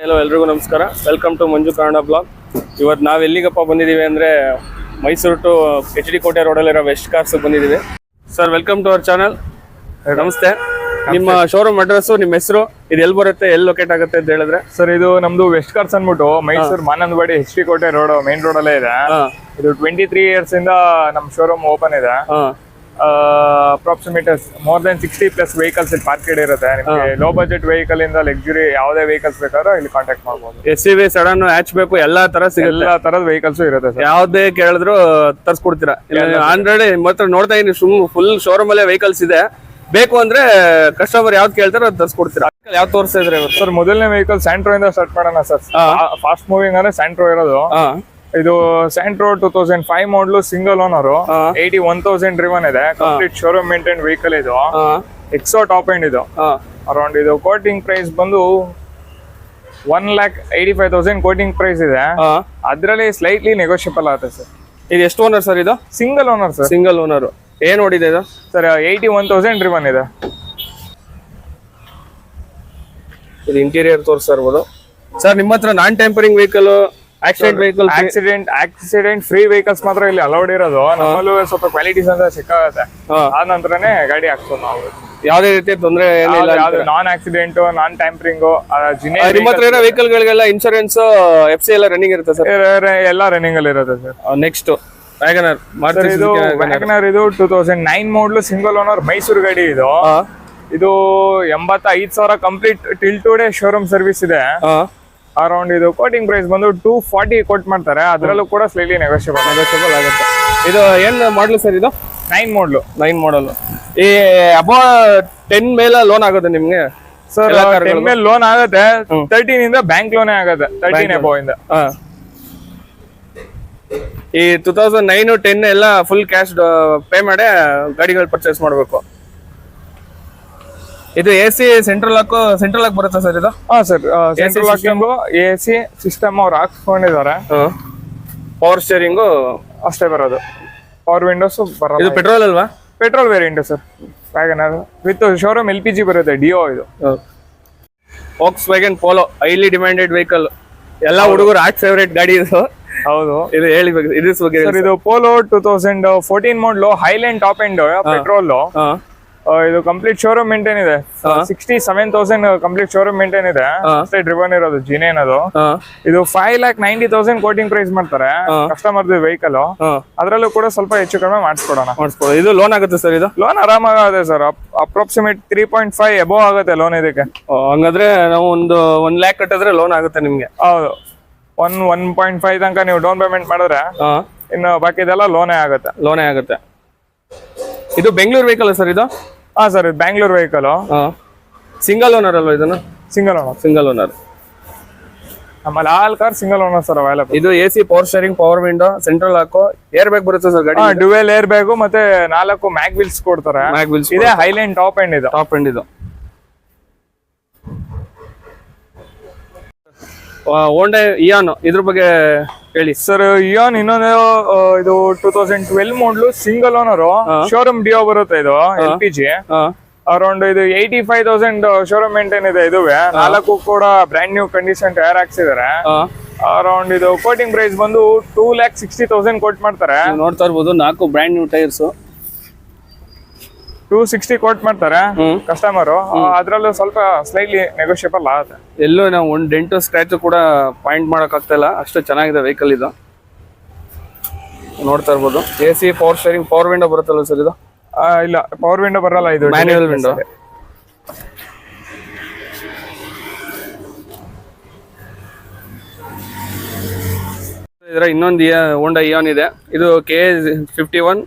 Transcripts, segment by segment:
Hello ಎಲ್ರಿಗೂ ನಮಸ್ಕಾರ. Welcome to Manju Kannada blog. ಇವತ್ತು ನಾವು ಎಲ್ಲಿಗಪ್ಪ ಬಂದಿದ್ದೀವಿ ಅಂದರೆ Mysuru to H D Kote ರೋಡಲ್ಲಿರೋ ವೆಸ್ಟ್ ಕಾರ್ಸ್ ಬಂದಿದ್ದೀವಿ. Sir welcome to our channel. ನಮಸ್ತೆ. ನಿಮ್ಮ ಶೋರೂಮ್ ಅಡ್ರೆಸ್ಸು, ನಿಮ್ಮ ಹೆಸರು, ಇದು ಎಲ್ಲಿ ಬರುತ್ತೆ, ಎಲ್ಲಿ ಲೊಕೇಟ್ ಆಗುತ್ತೆ ಅಂತ ಹೇಳಿದ್ರೆ? ಸರ್ ಇದು ನಮ್ದು ವೆಸ್ಟ್ ಕಾರ್ಸ್ ಅಂದ್ಬಿಟ್ಟು ಮೈಸೂರು ಮಾನಂದವಾಡಿ ಎಚ್ ಡಿ ಕೋಟೆ ರೋಡ್ ಮೇನ್ ರೋಡ್ ಅಲ್ಲೇ ಇದೆ. ಇದು 23 years ಇಂದ ನಮ್ಮ ಶೋರೂಮ್ ಓಪನ್ ಇದೆ. ಅಪ್ರಾಕ್ಸಿಮೇಟ್ ಮೋರ್ ದನ್ 60+ ವೆಹಿಕಲ್ಸ್ ಇಲ್ಲಿ ಪಾರ್ಕೆಡ್ ಇರುತ್ತೆ. ನಿಮಗೆ ಲೋ ಬಜೆಟ್ ವೆಹಿಕಲ್ ಇಂದ ಲಕ್ಸುರಿ ಯಾವುದೇ ವೆಹಿಕಲ್ಸ್ ಬೇಕಾದ್ರೂ ಇಲ್ಲಿ ಕಾಂಟ್ಯಾಕ್ಟ್ ಮಾಡಬಹುದು. SUV, ಸಡನ್, ಹ್ಯಾಚ್ ಬೇಕು, ಎಲ್ಲಾ ತರ ಸಿಗುತ್ತೆ. ಎಲ್ಲಾ ತರದ ವೆಹಿಕಲ್ಸ್ ಇರುತ್ತೆ ಸರ್. ಯಾವುದೇ ಕೇಳಿದ್ರು ತರಿಸ್ಕೊಡ್ತೀರಾ? ಆಲ್ರೆಡಿ ಮಾತ್ರ ನೋಡ್ತಾ ಇದೀನಿ, ಫುಲ್ ಶೋರೂಮ್ ಅಲ್ಲೇ ವೆಹಿಕಲ್ಸ್ ಇದೆ. ಬೇಕು ಅಂದ್ರೆ ಕಸ್ಟಮರ್ ಯಾವ್ದು ಕೇಳ್ತಾರೋ ಅದು ತರಿಸ್ಕೊಡ್ತೀರಾ. ಯಾವ್ದು ತೋರಿಸ್ತಾ ಇದ್ರೆ ಸರ್? ಮೊದಲನೇ ವೆಹಿಕಲ್ ಸ್ಯಾಂಟ್ರೋ ಇಂದ ಸ್ಟಾರ್ಟ್ ಮಾಡೋಣ ಸರ್. ಫಾಸ್ಟ್ ಮೂವಿಂಗ್ ಅಂದ್ರೆ ಸ್ಯಾಂಟ್ರೋ ಇರೋದು. ಇದು ಸ್ಯಾಂಟ್ರೋ 2005 ಮಾಡಲು, ಸಿಂಗಲ್ ಓನರ್, 81,000 ಡ್ರಿವನ್ ಇದೆ. ಕಂಪ್ಲೀಟ್ ಶೋರೂಮ್ ಮೇಂಟೈನ್ ವೆಹಿಕಲ್ ಇದು. ಎಕ್ಸೋ ಟಾಪ್ ಎಂಡ್ ಇದು. ಅರೌಂಡ್ ಇದು ಕೋಟಿಂಗ್ ಪ್ರೈಸ್ ಬಂದು 1,85,000 ಕೋಟಿಂಗ್ ಪ್ರೈಸ್ ಇದೆ. ಅದ್ರಲ್ಲಿ ಸ್ಲೈಟ್ಲಿ ನೆಗೋಷಿಯಬಲ್ ಆಗುತ್ತೆ ಸರ್. ಇದು ಎಷ್ಟು ಓನರ್ ಸರ್? ಇದು single owner sir. Single owner. ಏನ್ ಓಡಿದೆ ಇದು ಸರ್? 81,000 ಡ್ರಿವನ್ ಇದೆ. ಇದು ಇಂಟೀರಿಯರ್ ತೋರಿಸ್ತಾ ಇರ್ಬೋದು ಸರ್. ನಿಮ್ಮ ಹತ್ರ non tampering vehicle, accident vehicle, accident free vehicles ಮಾತ್ರ ಇಲ್ಲಿ ಅಲೌಡ್ ಇರೋದು. ನಮ್ಮಲ್ಲೂ ಸ್ವಲ್ಪ ಕ್ವಾಲಿಟೀಸ್ ಅಂತ ಸಿಕ್ಕಾಗುತ್ತೆ. ಆ ನಂತರನೇ ಗಾಡಿ ಹಾಕ್ಸೋದು ನಾವು. ಯಾವ್ದೇ ರೀತಿ ತೊಂದರೆ ಏನಿಲ್ಲ. ನಾನ್ ಆಕ್ಸಿಡೆಂಟ್, ನಾನ್ ಟ್ಯಾಂಪರಿಂಗ್. ನಿಮ್ಮ ಹತ್ರ ಇರೋ ವೆಹಿಕಲ್ ಗಳಿಗೆಲ್ಲ ಇನ್ಶೂರೆನ್ಸ್, FC ಎಲ್ಲ ರನ್ನಿಂಗ್ ಇರುತ್ತೆ ಸರ್? ಎಲ್ಲ ರನ್ನಿಂಗ್ ಅಲ್ಲಿ ಇರುತ್ತೆ ಸರ್. ನೆಕ್ಸ್ಟ್ ವ್ಯಾಗನರ್. ಇದು ವ್ಯಾಗನರ್ ಇದು 2009 ಮಾಡಲು, ಸಿಂಗಲ್ ಓನರ್, ಮೈಸೂರು ಗಾಡಿ ಇದು. ಇದು 85,000 complete till today showroom service ಇದೆ. ಅರೌಂಡ್ ಇದು ಕೋಟಿಂಗ್ ಪ್ರೈಸ್ ಬಂದು 240 ಕೊಟ್ ಮಾಡ್ತಾರೆ. ಅದರಲ್ಲೂ ಕೂಡ ಸ್ಲೈಟ್ಲಿ ನೆಗೋಷಿಯಬಲ್ ಆಗುತ್ತೆ. ಇದು ಏನ್ ಮಾಡಲು ಸರ್? ಇದು 9 ಮಾಡಲು. 9 ಮಾಡಲು. ಈ ಅಬೌ 10 ಮೇಲೆ ಲೋನ್ ಆಗುತ್ತೆ ನಿಮ್ಗೆ ಸರ್? 10 ಮೇಲೆ ಲೋನ್ ಆಗುತ್ತೆ. 13 ಇಂದ ಬ್ಯಾಂಕ್ ಲೋನೇ ಆಗುತ್ತೆ. 13 ಅಬೌವ್ ಇಂದ. ಈ 2009, 10 ಎಲ್ಲ ಫುಲ್ ಕ್ಯಾಶ್ ಪೇ ಮಾಡಿ ಗಾಡಿಗಳು ಪರ್ಚೇಸ್ ಮಾಡಬೇಕು. ಇದು AC ಸೆಂಟ್ರಲ್ ಲಾಕ್ ಬರುತ್ತೆ ಸರ್ ಇದು? Sir, central locking, AC system ಅವ್ರು ಹಾಕ್ಸ್ಕೊಂಡಿದ್ದಾರೆ. ಪವರ್ ಸ್ಟೇರಿಂಗು ಅಷ್ಟೇ ಬರೋದು. ಪವರ್ ವಿಂಡೋಸ್ ಬರೋದು. ಇದು ಪೆಟ್ರೋಲ್ ಅಲ್ವಾ? Petrol variant sir. WagonR with showroom LPG ಬರುತ್ತೆ. ಡಿಯೋ ಇದು. Volkswagen Polo highly demanded vehicle. ಎಲ್ಲ ಹುಡುಗರು ಫೇವರೇಟ್ ಗಾಡಿ ಇದು. ಹೌದು. ಇದು ಹೇಳಿ ಇದ್ರ ಬಗ್ಗೆ ಸರ್. ಇದು ಪೋಲೋ 2014 ಮಾಡಲು, ಹೈಲ್ಯಾಂಡ್ ಟಾಪ್ ಎಂಡ್, ಪೆಟ್ರೋಲ್. ಇದು ಕಂಪ್ಲೀಟ್ ಶೋರೂಮ್ ಮೇಂಟೈನ್ ಇದೆ. 67,000 ಕಂಪ್ಲೀಟ್ ಶೋರೂಮ್ ಮೇಂಟೈನ್ ಇದೆ. ಅಷ್ಟೇ ಡ್ರಿವನ್ ಇರೋದು. ಜಿನೇನ್ ಅದು. ಇದು 5,90,000 ಕೋಟಿಂಗ್ ಪ್ರೈಸ್ ಮಾಡ್ತಾರೆ ಕಸ್ಟಮರ್ ವೆಹಿಕಲ್. ಅದ್ರಲ್ಲೂ ಕೂಡ ಸ್ವಲ್ಪ ಹೆಚ್ಚು ಕಡಿಮೆ ಮಾಡಿಸ್ಕೊಡೋಣ. ಇದು ಲೋನ್ ಆಗುತ್ತೆ ಸರ್? ಇದು ಲೋನ್ ಆರಾಮಾಗುತ್ತೆ ಸರ್. ಅಪ್ರಾಕ್ಸಿಮೇಟ್ 3.5 ಅಬೋವ್ ಆಗುತ್ತೆ ಲೋನ್ ಇದಕ್ಕೆ. ಹಂಗಾದ್ರೆ ನಾವು ಒಂದು 1 lakh ಕಟ್ಟಿದ್ರೆ ಲೋನ್ ಆಗುತ್ತೆ ನಿಮ್ಗೆ? ಹೌದು. 1.5 ತನಕ ನೀವು ಡೌನ್ ಪೇಮೆಂಟ್ ಮಾಡಿದ್ರೆ ಇನ್ನು ಬಾಕಿದೆಲ್ಲ ಲೋನೇ ಆಗುತ್ತೆ. ಇದು ಬೆಂಗಳೂರು ವೆಹಿಕಲ್ ಸರ್? ಇದು ಸರ್, ಇದು ಬ್ಯಾಂಗ್ಳೂರ್ ವೆಹಿಕಲ್. ಸಿಂಗಲ್ ಓನರ್ ಅಲ್ವಾ? ಇದನ್ನು ಸಿಂಗಲ್ ಓನರ್. ನಮ್ಮಲ್ಲಿ all car single owner sir available. ಇದು AC, power steering, power window, central lock, air bag ಬರುತ್ತೆ ಸರ್ ಗಾಡಿ? ಡ್ಯುವೆಲ್ ಏರ್ ಬ್ಯಾಗು ಮತ್ತೆ 4 ಮ್ಯಾಗ್ ವೀಲ್ಸ್ ಕೊಡ್ತಾರೆ. ಇದೆ ಹೈಲೈನ್ ಟಾಪ್ ಎಂಡ್ ಇದು. ಹೋಂಡಾ ಇಯಾನ್, ಇದ್ರ ಬಗ್ಗೆ ಹೇಳಿ ಸರ್. ಇಯಾನ್ ಇನ್ನೊಂದು ಇದು 2012 ಮಾಡಲು, ಸಿಂಗಲ್ ಓನರ್, ಶೋರೂಮ್ ಡಿಯೋ ಬರುತ್ತೆ. ಇದು LPG. ಅರೌಂಡ್ ಇದು 85,000 ಶೋರೂಮ್ ಮೇಂಟೈನ್ ಇದೆ. ಇದುವೆ 4 ಕೂಡ ಬ್ರ್ಯಾಂಡ್ ನ್ಯೂ ಕಂಡೀಷನ್ ಟೈರ್ ಹಾಕ್ಸಿದಾರೆ. ಅರೌಂಡ್ ಇದು ಕೋಟಿಂಗ್ ಪ್ರೈಸ್ ಬಂದು 2,60,000 ಕೋಟ್ ಮಾಡ್ತಾರೆ. ನೋಡ್ತಾ ಇರ್ಬೋದು, 4 ಬ್ರ್ಯಾಂಡ್ ನ್ಯೂ ಟೈರ್ಸ್. 260 ಕೋಟ್ ಮಾಡ್ತಾರೆ ಕಸ್ಟಮರ್. ಅದ್ರಲ್ಲೂ ಸ್ವಲ್ಪ ಸ್ಲೈಟ್ಲಿ ನೆಗೋಷಿಯಬಲ್ ಆಗುತ್ತೆ. ಎಲ್ಲೂ ನಾವು ಒಂದು ಡೆಂಟು ಸ್ಕ್ರಾಚ್ ಕೂಡ ಪಾಯಿಂಟ್ ಮಾಡಕ್ ಆಗ್ತಾ ಇಲ್ಲ, ಅಷ್ಟು ಚೆನ್ನಾಗಿದೆ ವೆಹಿಕಲ್ ಇದು. ನೋಡ್ತಾ ಇರ್ಬೋದು. AC, power steering, power window ಬರುತ್ತಲ್ಲ ಸರ್ ಇದು? ಇಲ್ಲ, ಪವರ್ ವಿಂಡೋ ಬರಲ್ಲ. ಇದು ಮ್ಯಾನ್ಯುವಲ್ ವಿಂಡೋ. ಇದರ ಇನ್ನೊಂದು ಹೋಂಡಾ ಇಯಾನ್ ಇದೆ. ಇದು KA51.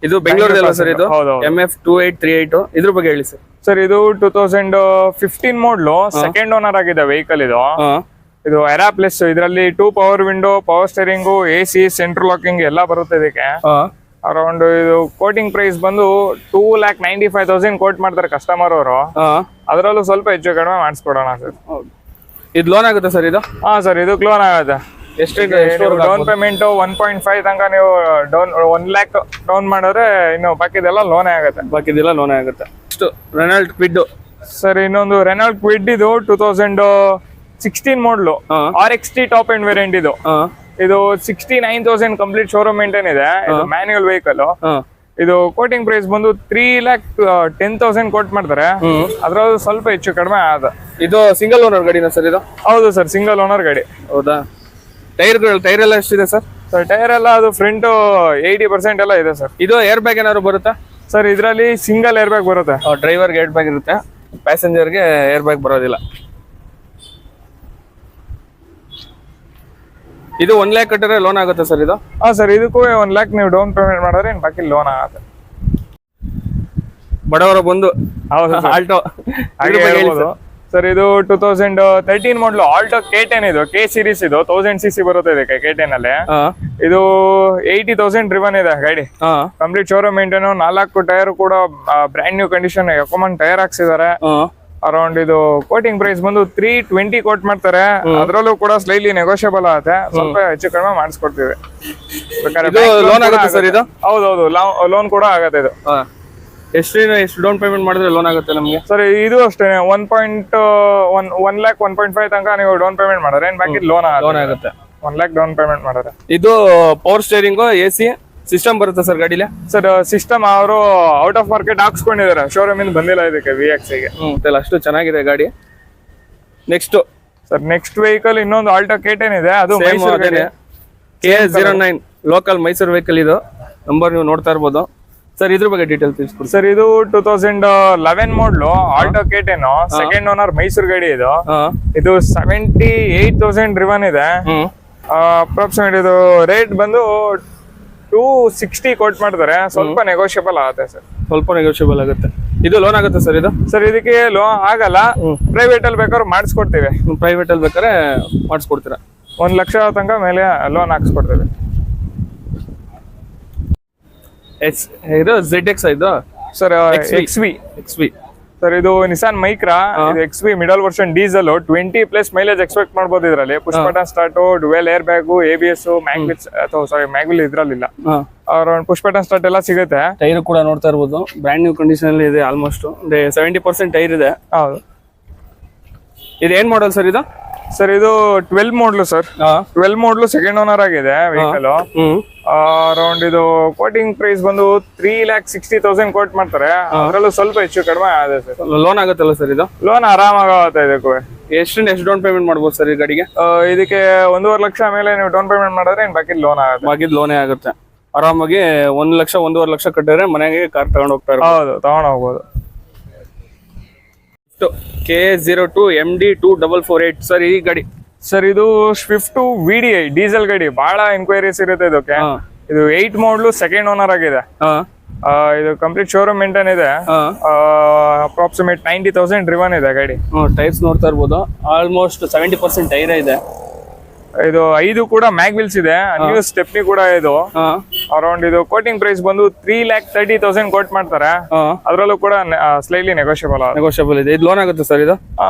ಇದು ಬೆಂಗಳೂರಲ್ಲ ಸರ್? ಇದು MF 2838. ಇದ್ರ ಬಗ್ಗೆ ಹೇಳಿ ಸರ್. ಸರ್, ಇದು 2015 ಮಾಡಲು, ಸೆಕೆಂಡ್ ಓನರ್ ಆಗಿದೆ ವೆಹಿಕಲ್ ಇದು. ಇದು ಎರಾ ಪ್ಲಸ್. ಇದರಲ್ಲಿ 2 power window, power steering, AC, central locking ಎಲ್ಲ ಬರುತ್ತೆ ಇದಕ್ಕೆ. ಅರೌಂಡ್ ಇದು ಕೋಟಿಂಗ್ ಪ್ರೈಸ್ ಬಂದು 2,95,000 ಕೋಟ್ ಮಾಡ್ತಾರೆ ಕಸ್ಟಮರ್ ಅವರು. ಅದರಲ್ಲೂ ಸ್ವಲ್ಪ ಹೆಚ್ಚು ಕಡಿಮೆ ಮಾಡಿಸ್ಕೊಡೋಣ ಸರ್. ಇದು ಲೋನ್ ಆಗುತ್ತೆ ಸರ್? ಇದು ಸರ್, ಇದು ಲೋನ್ ಆಗುತ್ತೆ. ಎಷ್ಟು ಡೌನ್ ಪೇಮೆಂಟ್ 1.5 ತನಕ ನೀವು 1 lakh ಡೌನ್ ಮಾಡಿದ್ರೆ ಇನ್ನು ಬಾಕಿದೆಲ್ಲ ಲೋನೇ ಆಗುತ್ತೆ. Renault Kwid sir. ಇನ್ನೊಂದು ರೆನಾಲ್ಟ್ ಕ್ವಿಡ್ ಇದು 2016 16 ಮಾಡಲು RXT ಟಾಪ್ ಎಂಡ್ ವೇರಿಯಂಟ್ ಇದು. ಇದು 69,000 ಕಂಪ್ಲೀಟ್ ಶೋರೂಮ್ ಮೇಂಟೈನ್ ಇದೆ. ಇದು ಮ್ಯಾನ್ಯುಯಲ್ ವೆಹಿಕಲ್. ಇದು ಕೋಟಿಂಗ್ ಪ್ರೈಸ್ ಬಂದು 3,10,000 ಕೋಟ್ ಮಾಡ್ತಾರೆ. ಅದ್ರಲ್ಲಿ ಸ್ವಲ್ಪ ಹೆಚ್ಚು ಕಡಿಮೆ ಆದ. ಇದು ಸಿಂಗಲ್ ಓನರ್ ಗಾಡಿನ ಸರ್ ಇದು? ಹೌದು ಸರ್, ಸಿಂಗಲ್ ಓನರ್ ಗಾಡಿ. ಹೌದಾ? ಟೈರ್ ಎಲ್ಲ ಎಷ್ಟಿದೆ ಸರ್? ಸರ್ ಟೈರ್ ಎಲ್ಲ ಅದು ಫ್ರಂಟ್ 80% ಎಲ್ಲ ಇದೆ ಸರ್. ಇದು ಏರ್ ಬ್ಯಾಗ್ ಏನಾದ್ರು ಬರುತ್ತಾ ಸರ್? ಇದರಲ್ಲಿ ಸಿಂಗಲ್ ಏರ್ ಬ್ಯಾಗ್ ಬರುತ್ತೆ. ಡ್ರೈವರ್ಗೆ ಏರ್ ಬ್ಯಾಗ್ ಇರುತ್ತೆ, ಪ್ಯಾಸೆಂಜರ್ಗೆ ಏರ್ ಬ್ಯಾಗ್ ಬರೋದಿಲ್ಲ. ಇದು 1 lakh ಕಟ್ಟಿದ್ರೆ ಲೋನ್ ಆಗುತ್ತೆ ಸರ್ ಇದು? ಸರ್ ಇದಕ್ಕೂ 1 lakh ನೀವು ಡೌನ್ ಪೇಮೆಂಟ್ ಮಾಡಿದ್ರೆ ಬಾಕಿ ಲೋನ್ ಆಗುತ್ತೆ. ಬಡವರ ಬಂದು ಆಲ್ಟೋ ಸರ್ ಇದು 2013 ಮಾಡಲು ಆಲ್ಟೋ K10 ಇದು, K ಸೀರೀಸ್ ಇದು, 1000cc ಬರುತ್ತೆ ಇದಕ್ಕೆ K10 ಅಲ್ಲಿ. ಇದು 80,000 ಡ್ರಿವನ್ ಇದೆ ಗಾಡಿ. Complete showroom maintain. 4 ಟೈರ್ ಕೂಡ ಬ್ರ್ಯಾಂಡ್ ನ್ಯೂ ಕಂಡೀಷನ್ ಎಕೊಮನ್ ಟೈರ್ ಹಾಕ್ಸಿದ್ದಾರೆ. ಅರೌಂಡ್ ಇದು ಕೋಟಿಂಗ್ ಪ್ರೈಸ್ ಬಂದು 320 ಕೋಟ್ ಮಾಡ್ತಾರೆ. ಅದರಲ್ಲೂ ಕೂಡ ಸ್ಲೈಟ್ಲಿ ನೆಗೋಷಿಯಬಲ್ ಆಗುತ್ತೆ, ಸ್ವಲ್ಪ ಹೆಚ್ಚು ಕಡಿಮೆ ಮಾಡಿಸ್ಕೊಡ್ತೀವಿ. ಲೋನ್ ಆಗುತ್ತೆ ಸರ್ ಇದು? ಹೌದೌದು, ಲೋನ್ ಕೂಡ ಆಗತ್ತೆ ಇದು. ಎಷ್ಟು ಡೌನ್ ಪೇಮೆಂಟ್ ಮಾಡಿದ್ರೆ ಲೋನ್ ಆಗುತ್ತೆ ನಮಗೆ ಸರ್? ಇದು ಅಷ್ಟೇ 1 lakh 1.5 ತನಕ ನೀವು ಡೌನ್ ಪೇಮೆಂಟ್ ಮಾಡಿದ್ರೆ ಬಾಕಿ ಲೋನ್ ಆಗುತ್ತೆ. 1 lakh ಡೌನ್ ಪೇಮೆಂಟ್ ಮಾಡಿದ್ರೆ. ಇದು ಪವರ್ ಸ್ಟೇರಿಂಗು, AC ಸಿಸ್ಟಮ್ ಬರುತ್ತೆ ಸರ್ ಗಾಡಿಲಿ? ಸರ್ ಸಿಸ್ಟಮ್ ಅವರು ಔಟ್ ಆಫ್ ಮಾರ್ಕೆಟ್ ಹಾಕ್ಸ್ಕೊಂಡಿದ್ದಾರೆ, ಶೋರೂಮ್ ಇಂದ ಬಂದಿಲ್ಲ ಇದಕ್ಕೆ VX ಗೆ. ಅಷ್ಟು ಚೆನ್ನಾಗಿದೆ ಗಾಡಿ. ನೆಕ್ಸ್ಟ್ ಸರ್ ನೆಕ್ಸ್ಟ್ ವೆಹಿಕಲ್ ಇನ್ನೊಂದು ಆಲ್ಟೋ K10 ಇದೆ. ಅದು KS09 ಲೋಕಲ್ ಮೈಸೂರು ವೆಹಿಕಲ್. ಇದು ನಂಬರ್ ನೀವು ನೋಡ್ತಾ ಇರ್ಬೋದು ಸರ್. ಇದ್ರ ಬಗ್ಗೆ ಡೀಟೇಲ್ ತಿಳಿಸ್ಕೊಡಿ ಸರ್. ಇದು 2011 ಮಾಡಲು Alto K10 second owner Mysuru ಗಾಡಿ ಇದು. ಇದು 78,000 ಡ್ರಿವನ್ ಇದೆ. ಅಪ್ರಾಕ್ಸಿಮೇಟ್ ಇದು ರೇಟ್ ಬಂದು 260 ಕೋಟ್ ಮಾಡ್ತಾರೆ, ಸ್ವಲ್ಪ ನೆಗೋಷಿಯಬಲ್ ಆಗುತ್ತೆ ಸರ್. ಸ್ವಲ್ಪ ನೆಗೋಷಿಯಬಲ್ ಆಗುತ್ತೆ. ಇದು ಲೋನ್ ಆಗುತ್ತೆ ಸರ್ ಇದು? ಸರ್ ಇದಕ್ಕೆ ಲೋನ್ ಆಗಲ್ಲ, ಪ್ರೈವೇಟ್ ಅಲ್ಲಿ ಬೇಕಾದ್ರೆ ಮಾಡಿಸ್ಕೊಡ್ತೀವಿ. ಪ್ರೈವೇಟ್ ಅಲ್ಲಿ ಬೇಕಾದ್ರೆ ಮಾಡಿಸ್ಕೊಡ್ತೀರಾ? 1 ಲಕ್ಷ ತನಕ ಮೇಲೆ ಲೋನ್ ಹಾಕ್ಸ್ಕೊಡ್ತೇವೆ. ಇದು ZX ಇದು ಸರ್? XV sir. ಇದು ನಿಸಾನ್ ಮೈಕ್ರಾ, ಇದು XV middle version diesel. 20+ mileage expect ಮಾಡಬಹುದು ಇದರಲ್ಲಿ. Push button start, dual air bag, ABS, mag wheel ಇದ್ರಲ್ಲಿಲ್ಲ. ಅರೌಂಡ್ ಪುಷ್ ಬಟನ್ ಸ್ಟಾರ್ಟ್ ಎಲ್ಲ ಸಿಗುತ್ತೆ. ಟೈರ್ ಕೂಡ ನೋಡ್ತಾ ಇರ್ಬೋದು, ಬ್ರ್ಯಾಂಡ್ ನ್ಯೂ ಕಂಡೀಷನ್ ಅಲ್ಲಿ ಇದೆ. ಆಲ್ಮೋಸ್ಟ್ 70% ಟೈರ್ ಇದೆ. ಹೌದು. ಇದು ಏನ್ ಮಾಡಲ್ ಸರ್ ಇದು? ಸರ್ ಇದು 12 ಮಾಡಲು ಸರ್. 12 ಮಾಡಲು ಸೆಕೆಂಡ್ ಓನರ್ ಆಗಿದೆ ವೆಹಿಕಲ್. ಅರೌಂಡ್ ಇದು ಕೋಟಿಂಗ್ ಪ್ರೈಸ್ ಬಂದು 3,60,000 ಕೋಟ್ ಮಾಡ್ತಾರೆ. ಅದರಲ್ಲೂ ಸ್ವಲ್ಪ ಹೆಚ್ಚು ಕಡಿಮೆ ಆಗಿದೆ ಸರ್. ಲೋನ್ ಆಗುತ್ತಲ್ಲ ಸರ್ ಇದು? ಲೋನ್ ಆರಾಮಾಗುತ್ತೆ ಇದಕ್ಕೂ. ಎಷ್ಟು ಡೌನ್ ಪೇಮೆಂಟ್ ಮಾಡ್ಬೋದು ಸರ್ ಈ ಗಾಡಿಗೆ? ಇದಕ್ಕೆ 1.5 ಲಕ್ಷ ಮೇಲೆ ನೀವು ಡೌನ್ ಪೇಮೆಂಟ್ ಮಾಡಿದ್ರೆ ಬಾಕಿ ಲೋನ್ ಆಗುತ್ತೆ. ಬಾಕಿ ಲೋನೇ ಆಗುತ್ತೆ. ಆರಾಮಾಗಿ 1 ಲಕ್ಷ 1.5 ಲಕ್ಷ ಕಟ್ಟಿದ್ರೆ ಮನೆಗೆ ಕಾರ್ ತಗೊಂಡು ಹೋಗ್ತಾ ಇರ್ಬೋದು. ಹೌದು, ತಗೊಂಡು ಹೋಗ್ಬೋದು. KS02 MD 2448 ಸರ್ ಈ ಗಾಡಿ? ಸರ್ ಇದು ಸ್ವಿಫ್ಟ್ VDI ಡೀಸೆಲ್ ಗಾಡಿ. ಬಹಳ ಎನ್ಕ್ವೈರೀಸ್ ಇರುತ್ತೆ ಇದಕ್ಕೆ. ಇದು 8 ಮಾಡಲು ಸೆಕೆಂಡ್ ಓನರ್ ಆಗಿದೆ. ಇದು ಕಂಪ್ಲೀಟ್ ಶೋರೂಮ್ ಮೇಂಟೈನ್ ಇದೆ. ಅಪ್ರಾಕ್ಸಿಮೇಟ್ 90,000 ಡ್ರಿವನ್ ಇದೆ ಗಾಡಿ. ಟೈರ್ಸ್ ನೋಡ್ತಾ ಇರ್ಬೋದು, ಆಲ್ಮೋಸ್ಟ್ 70% ಟೈರ್ ಇದೆ. ಇದು 5 ಕೂಡ ಮ್ಯಾಗ್ವಿಲ್ಸ್ ಇದೆ. ನ್ಯೂ ಸ್ಟೆಪ್ನಿ ಕೂಡ ಇದು. ಅರೌಂಡ್ ಇದು ಕೋಟಿಂಗ್ ಪ್ರೈಸ್ ಬಂದು 3,30,000 ಕೋಟ್ ಮಾಡ್ತಾರೆ. ಅದರಲ್ಲೂ ಕೂಡ ಸ್ಲೈಟ್ಲಿ ನೆಗೋಷಿಯಬಲ್ ಇದೆ. ಇದು ಲೋನ್ ಆಗುತ್ತೆ ಸರ್ ಇದು?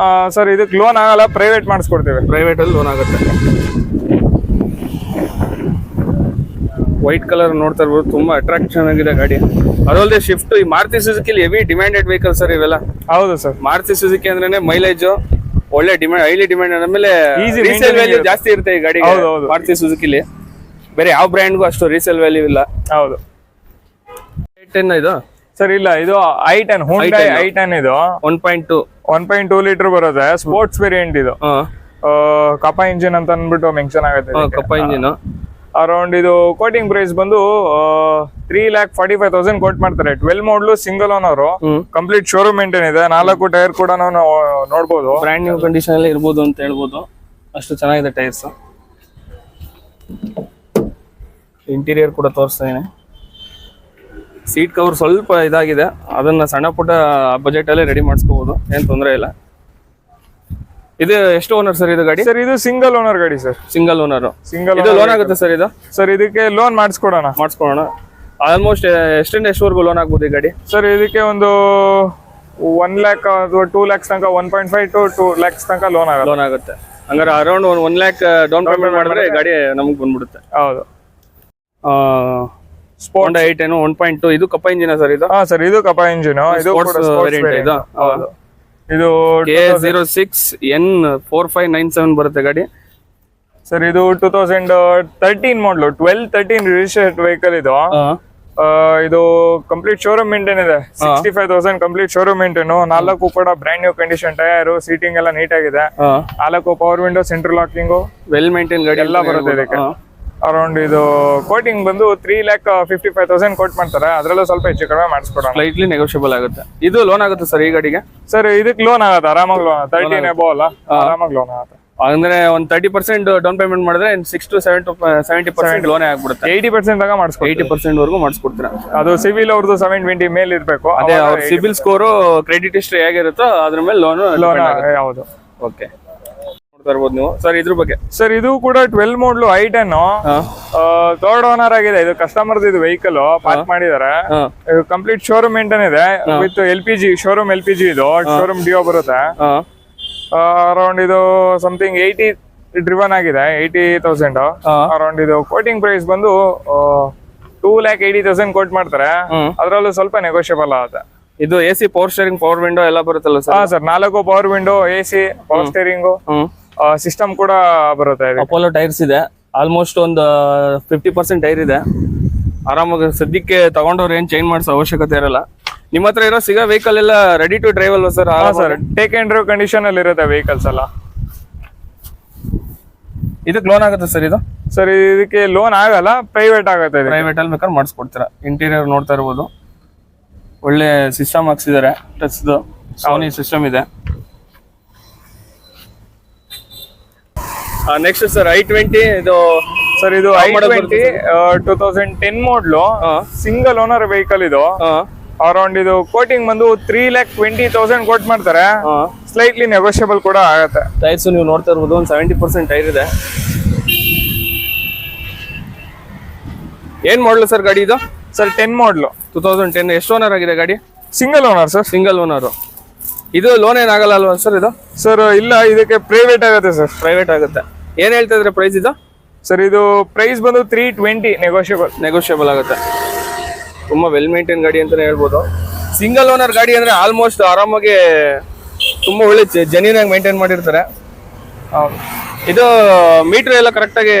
ಸರ್ ಇದಕ್ಕೆ ಲೋನ್ ಆಗಲ್ಲ, ಪ್ರೈವೇಟ್ ಮಾಡಿಸ್ಕೊಡ್ತೀವಿ. ಪ್ರೈವೇಟ್ ಅಲ್ಲಿ ಲೋನ್ ಆಗುತ್ತೆ. ವೈಟ್ ಕಲರ್ ನೋಡ್ತಾ ಇರ್ಬೋದು, ತುಂಬಾ ಅಟ್ರಾಕ್ಷನ್ ಆಗಿದೆ ಗಾಡಿ. ಅದಲ್ಲದೆ ಶಿಫ್ಟ್, ಈ Maruti Suzuki heavy demanded vehicle sir ಇವೆಲ್ಲ. ಹೌದು ಸರ್. ಮಾರುತಿ ಸುಜುಕಿ ಅಂದ್ರೆ ಮೈಲೇಜ್ ಒಳ್ಳೆ ಡಿಮ್ಯಾಂಡ್, ಹೈಲಿ ಡಿಮ್ಯಾಂಡ್. ಆಮೇಲೆ ರೀಸೇಲ್ ವ್ಯಾಲ್ಯೂ ಜಾಸ್ತಿ ಇರುತ್ತೆ ಈ ಗಾಡಿ. ಮಾರುತಿ ಸುಜುಕಿಲಿ ಬೇರೆ ಯಾವ ಬ್ರ್ಯಾಂಡ್ಗೂ ಅಷ್ಟು ರೀಸೇಲ್ ವ್ಯಾಲ್ಯೂ ಇಲ್ಲ. ಹೌದು. i10 ಇದು ಸರ್? ಇಲ್ಲ, ಇದು i10 Hyundai i10 ಇದು 1.2 ಲೀಟರ್ ಬರುತ್ತೆ. ಸ್ಪೋರ್ಟ್ಸ್ ವೇರಿಯಂಟ್ ಇದು. ಕಪ ಇಂಜಿನ್ ಅಂತ ಅಂದ್ಬಿಟ್ಟು ಮೆನ್ಷನ್ ಆಗುತ್ತೆ. ಕಪ್ಪ ಇಂಜಿನ್. ಅರೌಂಡ್ ಇದು ಕೋಟಿಂಗ್ ಪ್ರೈಸ್ ಬಂದು 3,45,000 ಕೋಟ್ ಮಾಡ್ತಾರೆ. 12 ಮಾಡಲು single owner, complete showroom maintain ಇದೆ. 4 ಟೈರ್ ಕೂಡ ನಾವು ನೋಡ್ಬೋದು, ಬ್ರ್ಯಾಂಡ್ ನ್ಯೂ ಕಂಡೀಷನ್ ಅಲ್ಲಿ ಇರ್ಬೋದು ಅಂತ ಹೇಳ್ಬೋದು. ಅಷ್ಟು ಚೆನ್ನಾಗಿದೆ ಟೈರ್ಸ್. ಇಂಟೀರಿಯರ್ ಕೂಡ ತೋರಿಸ್ತಾ ಇದೀನಿ. ಸೀಟ್ ಕವರ್ ಸ್ವಲ್ಪ ಇದಾಗಿದೆ, ಅದನ್ನ ಸಣ್ಣ ಪುಟ್ಟ ಬಜೆಟ್ ಅಲ್ಲಿ ರೆಡಿ ಮಾಡಿಸ್ಕೋಬಹುದು, ಏನ್ ತೊಂದರೆ ಇಲ್ಲ. ಇದು ಎಷ್ಟು ಓನರ್ ಸರ್ ಇದು ಗಾಡಿ? ಸರ್ ಇದು ಸಿಂಗಲ್ ಓನರ್ ಗಾಡಿ ಸರ್. Single owner. ಇದು ಲೋನ್ ಆಗುತ್ತೆ ಸರ್ ಇದು? ಸರ್ ಇದಕ್ಕೆ ಲೋನ್ ಮಾಡಿಸ್ಕೊಡೋಣ. ಆಲ್ಮೋಸ್ಟ್ ಎಷ್ಟುವರೆಗೂ ಲೋನ್ ಆಗ್ಬೋದು ಈ ಗಾಡಿ? ಸರ್ ಇದಕ್ಕೆ ಒಂದು 1 lakh ಅಥವಾ 2 lakhs ತನಕ, 1.5 to 2 lakhs ತನಕ ಲೋನ್ ಆಗುತ್ತೆ. ಹಂಗಾರೆ ಅರೌಂಡ್ 1 lakh ಡೌನ್ ಪೇಮೆಂಟ್ ಮಾಡಿದ್ರೆ ಗಾಡಿ ನಮಗೆ ಬಂದ್ಬಿಡುತ್ತೆ. ಹೌದು. Honda i10 1.2 ಇದು ಕಪ್ಪ ಇಂಜಿನ್ ಸರ್ ಇದು? ಸರ್ ಇದು ಕಪ್ಪ ಇಂಜಿನ್. ಇದು ವೇರಿಯಂಟ್ ಇದು. ಇದು KA06N4597 ಬರುತ್ತೆ ಗಾಡಿ. ಸರ್ ಇದು 2013 ಮಾಡಲು 12-13 ರಿಜಿಸ್ಟರ್ಡ್ ವೆಹಿಕಲ್ ಇದು. ಇದು ಕಂಪ್ಲೀಟ್ ಶೋರೂಮ್ ಮೇಂಟೈನ್ ಇದೆ. 65,000 ಕಂಪ್ಲೀಟ್ ಶೋರೂಮ್ ಮೇಂಟೈನ್. 4 ಕೂಡ brand new condition tyre, seating ಎಲ್ಲ ನೀಟ್ ಆಗಿದೆ. 4 power window, central locking, well maintain ಗಾಡಿ ಎಲ್ಲ ಬರುತ್ತೆ ಇದಕ್ಕೆ. ಅರೌಂಡ್ ಇದು ಕೋಟಿಂಗ್ ಬಂದು 3,55,000 ಕೋಟ್ ಮಾಡ್ತಾರೆ. ಅದರಲ್ಲೂ ಸ್ವಲ್ಪ ಹೆಚ್ಚು ಕಡಿಮೆ ಮಾಡಿಸ್ಕೊಡೋಣ, ಸ್ಲೈಟ್ಲಿ ನೆಗೋಷಿಯಬಲ್ ಆಗುತ್ತೆ. ಇದು ಲೋನ್ ಆಗುತ್ತೆ ಸರ್ ಈ ಗಾಡಿಗೆ? ಸರ್ ಇದಕ್ಕೆ ಲೋನ್ ಆಗುತ್ತೆ, ಆರಾಮಾಗಿ ಲೋನ್. 13 ಎಬೋ ಅಲ್ಲ, ಆರಾಮಾಗಿ ಲೋನ್ ಆಗುತ್ತೆ. ಅಂದ್ರೆ ಒಂದು 30% ಡೌನ್ ಪೇಮೆಂಟ್ ಮಾಡಿದ್ರೆ 6 to 70% ಲೋನೇ ಆಗ್ಬಿಡುತ್ತೆ. 80% ತನಕ ಮಾಡಿಸ್ಕೊಡ್ತೀವಿ. 80% ವರೆಗೂ ಮಾಡಿಸ್ಕೊಡ್ತೀರಾ? ಅದು ಸಿವಿಲ್ ಅವ್ರದ್ದು 720 ಮೇಲೆ ಇರಬೇಕು. ಅದೇ ಅವ್ರ ಸಿಬಿಲ್ ಸ್ಕೋರು, ಕ್ರೆಡಿಟ್ ಹಿಸ್ಟ್ರಿ ಹೇಗಿರುತ್ತೋ ಅದ್ರ ಮೇಲೆ ಲೋನ್ ಯಾವುದು. ಓಕೆ, ನೋಡ್ತಾ ಇರ್ಬೋದು ನೀವು. ಸರ್ ಇದ್ರ ಬಗ್ಗೆ? ಸರ್ ಇದು ಕೂಡ 12 ಮಾಡಲು i10 ಥರ್ಡ್ ಓನರ್ ಆಗಿದೆ. ಇದು ಕಸ್ಟಮರ್ ಇದು ವೆಹಿಕಲ್ ಪಾರ್ಕ್ ಮಾಡಿದ್ದಾರೆ. ಇದು ಕಂಪ್ಲೀಟ್ ಶೋರೂಮ್ ಮೇಂಟೈನ್ ಇದೆ ವಿತ್ LPG, ಶೋರೂಮ್ LPG. ಇದು ಶೋರೂಮ್ ಡಿಯೋ ಬರುತ್ತೆ. ಅರೌಂಡ್ ಇದು ಸಮಥಿಂಗ್ 80 ಡ್ರಿವನ್ ಆಗಿದೆ, 80,000. ಅರೌಂಡ್ ಇದು ಕೋಟಿಂಗ್ ಪ್ರೈಸ್ ಬಂದು 2,80,000 ಕೋಟ್ ಮಾಡ್ತಾರೆ. ಅದರಲ್ಲೂ ಸ್ವಲ್ಪ ನೆಗೋಷಿಯಬಲ್ ಆಗುತ್ತೆ. ಇದು AC, power steering, power window ಎಲ್ಲ ಬರುತ್ತಲ್ಲ sir? Sir 4 power window, AC, power steering system ಕೂಡ ಬರುತ್ತೆ. ಅಪೋಲೋ ಟೈರ್ಸ್ ಇದೆ. ಆಲ್ಮೋಸ್ಟ್ ಒಂದು 50% ಟೈರ್ ಇದೆ. ಆರಾಮಾಗಿ ಸದ್ಯಕ್ಕೆ ತಗೊಂಡವ್ರು ಏನ್ ಚೇಂಜ್ ಮಾಡಿಸೋ ಅವಶ್ಯಕತೆ ಇರಲ್ಲ. ನಿಮ್ಮ ಹತ್ರ ಇರೋ ಸಿಗೋ ವೆಹಿಕಲ್ ಎಲ್ಲ ರೆಡಿ ಟು ಡ್ರೈವ್ ಅಲ್ವಾ sir? Sir take and drive condition ಅಲ್ಲಿ ಇರುತ್ತೆ ವೆಹಿಕಲ್ಸ್ ಎಲ್ಲ. ಇದಕ್ಕೆ ಲೋನ್ ಆಗುತ್ತೆ ಸರ್ ಇದು? ಸರ್ ಇದಕ್ಕೆ ಲೋನ್ ಆಗಲ್ಲ, ಪ್ರೈವೇಟ್ ಆಗುತ್ತೆ. ಪ್ರೈವೇಟ್ ಅಲ್ಲಿ ಬೇಕಾದ್ರೆ ಮಾಡಿಸ್ಕೊಡ್ತೀರಾ. ಇಂಟೀರಿಯರ್ ನೋಡ್ತಾ ಇರ್ಬೋದು, ಒಳ್ಳೆ ಸಿಸ್ಟಮ್ ಹಾಕ್ಸಿದ್ದಾರೆ. ಟಚ್ದು ಸೋನಿ ಸಿಸ್ಟಮ್ ಇದೆ. Next sir i20. ಇದು ಸರ್ ಇದು i20 2010 ಮಾಡಲು, ಸಿಂಗಲ್ ಓನರ್ ವೆಹಿಕಲ್ ಇದು. ಅರೌಂಡ್ ಇದು ಕೋಟಿಂಗ್ ಬಂದು 3,20,000 ಕೋಟ್ ಮಾಡ್ತಾರೆ. ಸ್ಲೈಟ್ಲಿ ನೆಗೋಷಿಯಬಲ್ ಕೂಡ ಆಗುತ್ತೆ. ಟೈರ್ಸ್ ನೀವು ನೋಡ್ತಾ ಇರ್ಬೋದು, ಒಂದು 70% ಟೈರ್ ಇದೆ. ಏನ್ ಮಾಡಲು ಸರ್ ಗಾಡಿ ಇದು? ಸರ್ 10 ಮಾಡಲು 2010. ಎಷ್ಟು ಓನರ್ ಆಗಿದೆ ಗಾಡಿ? Single owner sir. Single owner. ಇದು ಲೋನ್ ಏನಾಗಲ್ಲ ಅಲ್ವಾ ಸರ್ ಇದು? ಸರ್ ಇಲ್ಲ, ಇದಕ್ಕೆ ಪ್ರೈವೇಟ್ ಆಗುತ್ತೆ ಸರ್. ಪ್ರೈವೇಟ್ ಆಗುತ್ತೆ. ಏನ್ ಹೇಳ್ತಾ ಇದ್ರೆ ಪ್ರೈಸ್ ಇದು? ಸರ್ ಇದು ಪ್ರೈಸ್ ಬಂದು 320, ನೆಗೋಷಿಯಬಲ್ ಆಗುತ್ತೆ. ತುಂಬಾ ವೆಲ್ ಮೇಂಟೈನ್ ಗಾಡಿ ಅಂತಾನೆ ಹೇಳ್ಬೋದು. ಸಿಂಗಲ್ ಓನರ್ ಗಾಡಿ ಅಂದ್ರೆ ಆಲ್ಮೋಸ್ಟ್ ಆರಾಮಾಗಿ ತುಂಬಾ ಒಳ್ಳೆ ಜೆನ್ಯೂನ್ ಆಗಿ ಮೇಂಟೈನ್ ಮಾಡಿರ್ತಾರೆ. ಇದು ಮೀಟರ್ ಎಲ್ಲ ಕರೆಕ್ಟ್ ಆಗಿ?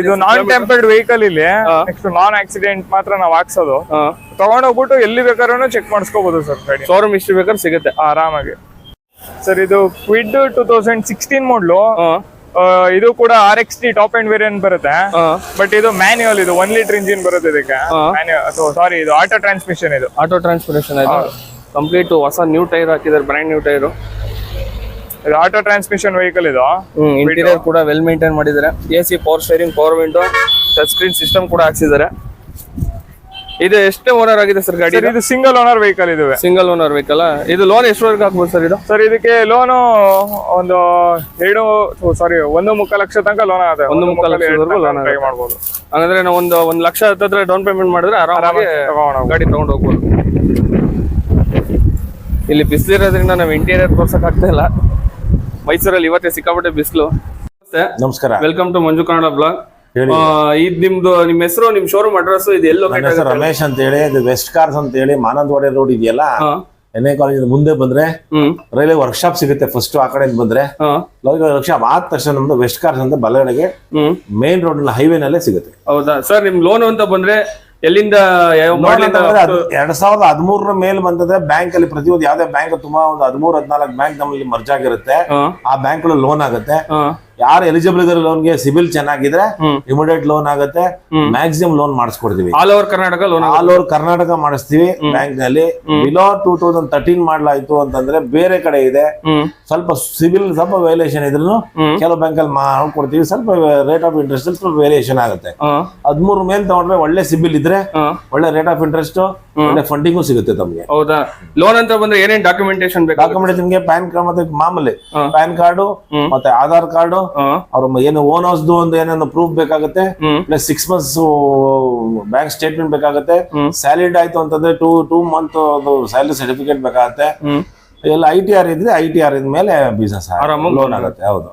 ಇದು ನಾನ್ ಟೆಂಪರ್ಡ್ ವೆಹಿಕಲ್. ಇಲ್ಲಿ ನೆಕ್ಸ್ಟ್ ನಾನ್ ಆಕ್ಸಿಡೆಂಟ್ ಮಾತ್ರ ನಾವು ಹಾಕ್ಸೋದು. ತಗೊಂಡೋಗ್ಬಿಟ್ಟು ಎಲ್ಲಿ ಬೇಕಾದ್ರೂ ಚೆಕ್ ಮಾಡಿಸ್ಕೋಬಹುದು ಸರ್. ಗಾಡಿ ಶೋರೂಮ್ ಇಷ್ಟು ಬೇಕಾದ್ರೆ ಸಿಗುತ್ತೆ ಆರಾಮಾಗಿ. ಸರ್ ಇದು ಕ್ವಿಡ್ 2016 ಮಾಡಲು. ಇದು ಕೂಡ RXT ಟಾಪ್ ಅಂಡ್ ವೇರಿಯಂಟ್ ಬರುತ್ತೆ. ಬಟ್ ಇದು ಮ್ಯಾನ್ಯುವಲ್. ಇದು 1 ಲೀಟರ್ ಇಂಜಿನ್ ಬರುತ್ತೆ ಇದಕ್ಕೆ. ಸಾರಿ, ಇದು ಆಟೋ ಟ್ರಾನ್ಸ್ಮಿಷನ್. ಇದು ಆಟೋ ಟ್ರಾನ್ಸ್ಮಿಷನ್ ಆಯ್ತು. ಕಂಪ್ಲೀಟ್ ಹೊಸ ನ್ಯೂ ಟೈರ್ ಹಾಕಿದ್ದಾರೆ, ಬ್ರ್ಯಾಂಡ್ ನ್ಯೂ ಟೈರ್. ಇದು ಆಟೋ ಟ್ರಾನ್ಸ್ಮಿಷನ್ ವೆಹಿಕಲ್. ಇದು ಇಂಟೀರಿಯರ್ ಕೂಡ ವೆಲ್ ಮೇಂಟೈನ್ ಮಾಡಿದ್ದಾರೆ. AC, power steering, power window, touch screen system ಕೂಡ ಹಾಕ್ಸಿದ್ದಾರೆ. ಇದು ಎಷ್ಟೇ ಓನರ್ ಆಗಿದೆ ಸರ್ ಗಾಡಿ? ಇದು ಸಿಂಗಲ್ ಓನರ್ ವೆಹಿಕಲ್. ಇದು ಸಿಂಗಲ್ ಓನರ್ ವೆಹಿಕಲ್. ಇದು ಲೋನ್ ಎಷ್ಟುವರೆಗೆ ಹಾಕ್ಬೋದು ಸರ್ ಇದು? ಸರ್ ಇದಕ್ಕೆ ಲೋನು ಒಂದು 1.25 ಲಕ್ಷ ತನಕ ಲೋನ್ ಆಗುತ್ತೆ. 1.25 ಲಕ್ಷದವರೆಗೂ ಲೋನ್ ಮಾಡ್ಬೋದು. ಹಾಗಾದ್ರೆ ನಾವು ಒಂದು 1 ಲಕ್ಷ ಹತ್ತಿರ ಡೌನ್ ಪೇಮೆಂಟ್ ಮಾಡಿದ್ರೆ ಆರಾಮಾಗಿ ಗಾಡಿ ತಗೊಂಡು ಹೋಗ್ಬೋದು. ಇಲ್ಲಿ ಬಿಸಿಲಿರೋದ್ರಿಂದ ನಾವು ಇಂಟೀರಿಯರ್ ತೋರ್ಸಕ್ ಆಗ್ತಾ ಇಲ್ಲ. ಮೈಸೂರಲ್ಲಿ ಇವತ್ತೇ ಸಿಕ್ಕಾಪಟ್ಟೆ ಬಿಸಿಲು. ನಮಸ್ಕಾರ, welcome to Manju Kannada blog. ಇದು ನಿಮ್ಮ ಹೆಸರು, ನಿಮ್ ಶೋರೂಮ್ ಅಡ್ರೆಸ್ ಇದು ಎಲ್ಲಿ? ನನ್ನ ಹೆಸರು ರಮೇಶ್ ಅಂತ ಹೇಳಿ. ಇದು ವೆಸ್ಟ್ ಕಾರ್ಸ್ ಅಂತ ಹೇಳಿ ಮಾನಂದವಾಡಿ ರೋಡ್ ಇದೆಯಲ್ಲ, NA ಕಾಲೇಜ್ ಮುಂದೆ ಬಂದ್ರೆ ರೈಲ್ವೆ ವರ್ಕ್ಶಾಪ್ ಸಿಗುತ್ತೆ. ಫಸ್ಟ್ ಆ ಕಡೆ ಬಂದ್ರೆ ವರ್ಕ್ಶಾಪ್ ಆದ ತಕ್ಷಣ ನಮ್ದು ವೆಸ್ಟ್ ಕಾರ್ಸ್ ಅಂತ ಬಲಗಡೆಗೆ ಮೇನ್ ರೋಡ್ ಹೈವೇ ನಲ್ಲೇ ಸಿಗುತ್ತೆ. ಹೌದಾ ಸರ್? ನಿಮ್ ಲೋನ್ ಅಂತ ಬಂದ್ರೆ ಎಲ್ಲಿಂದ? 2013 ಮೇಲೆ ಬಂದದ್ರೆ ಬ್ಯಾಂಕ್ ಅಲ್ಲಿ ಪ್ರತಿಯೊಂದು ಯಾವ್ದೇ ಬ್ಯಾಂಕ್ ತುಂಬಾ ಒಂದು 13-14 ಬ್ಯಾಂಕ್ ನಮ್ಮಲ್ಲಿ ಮರ್ಜ್ ಆಗಿರುತ್ತೆ. ಆ ಬ್ಯಾಂಕ್ ಲೋನ್ ಆಗುತ್ತೆ. ಯಾರು ಎಲಿಜಿಬಲ್ ಇದಾರೆ ಲೋನ್ಗೆ, ಸಿಬಿಲ್ ಚೆನ್ನಾಗಿದ್ರೆ ಇಮಿಡಿಯೇಟ್ ಲೋನ್ ಆಗುತ್ತೆ. ಮ್ಯಾಕ್ಸಿಮಮ್ ಲೋನ್ ಮಾಡಿಸ್ಕೊಡ್ತೀವಿ. All over Karnataka loan? All over Karnataka ಮಾಡಿಸ್ತೀವಿ ಬ್ಯಾಂಕ್ ನಲ್ಲಿ. ಬಿಲೋ 2013 ಮಾಡಲಾಯ್ತು ಅಂತಂದ್ರೆ ಬೇರೆ ಕಡೆ ಇದೆ, ಸ್ವಲ್ಪ ಸಿಬಿಲ್ ಸ್ವಲ್ಪ ವೇರಿಯೇಷನ್ ಇದ್ರು ಕೆಲವು ಬ್ಯಾಂಕ್ ಅಲ್ಲಿ ಮಾಡ್ಕೊಡ್ತೀವಿ. ಸ್ವಲ್ಪ ರೇಟ್ ಆಫ್ ಇಂಟ್ರೆಸ್ಟ್ ಸ್ವಲ್ಪ ವೇರಿಯೇಷನ್ ಆಗುತ್ತೆ. 13 ಮೇಲೆ ತಗೊಂಡ್ರೆ ಒಳ್ಳೆ ಸಿಬಿಲ್ ಇದ್ರೆ ಒಳ್ಳೆ ರೇಟ್ ಆಫ್ ಇಂಟ್ರೆಸ್ಟ್, ಒಳ್ಳೆ ಫಂಡಿಂಗು ಸಿಗುತ್ತೆ ತಮ್ಗೆ. ಹೌದಾ? ಲೋನ್ ಅಂತ ಬಂದ್ರೆ ಏನೇನ್ ಡಾಕ್ಯುಮೆಂಟೇಶನ್ ಬೇಕು? ಡಾಕ್ಯುಮೆಂಟೇಶನ್ ಪ್ಯಾನ್ ಕಾರ್ಡ್ ಮತ್ತೆ ಮಾಮೂಲಿ ಪ್ಯಾನ್ ಕಾರ್ಡು ಮತ್ತೆ ಆಧಾರ್ ಕಾರ್ಡು, ಅವ್ರ ಏನು ಓನ್ ಹೌಸ್ ಒಂದು ಏನೇನು ಪ್ರೂಫ್ ಬೇಕಾಗುತ್ತೆ, ಪ್ಲಸ್ 6 months ಬ್ಯಾಂಕ್ ಸ್ಟೇಟ್ಮೆಂಟ್ ಬೇಕಾಗುತ್ತೆ. ಸ್ಯಾಲರಿಡ್ ಆಯ್ತು ಅಂತಂದ್ರೆ 2 month ಸ್ಯಾಲರಿ ಸರ್ಟಿಫಿಕೇಟ್ ಬೇಕಾಗುತ್ತೆ. ಎಲ್ಲ ITR ಇದ್ರೆ ITR ಮೇಲೆ ಬಿಸ್ನೆಸ್ ಲೋನ್ ಆಗುತ್ತೆ. ಹೌದು.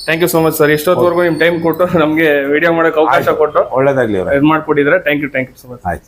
Thank you so much sir. ಇಷ್ಟೊತ್ತವರೆಗೂ ನಿಮ್ ಟೈಮ್ ಕೊಟ್ಟು ನಮ್ಗೆ ವಿಡಿಯೋ ಮಾಡಕ್ ಅವಕಾಶ ಕೊಟ್ಟು ಒಳ್ಳೇದಾಗ್ಲಿ ಇದು ಮಾಡ್ಕೊಟ್ಟಿದ್ರೆ ಥ್ಯಾಂಕ್ ಯು ಸೊ ಮಚ್. ಆಯ್ತು.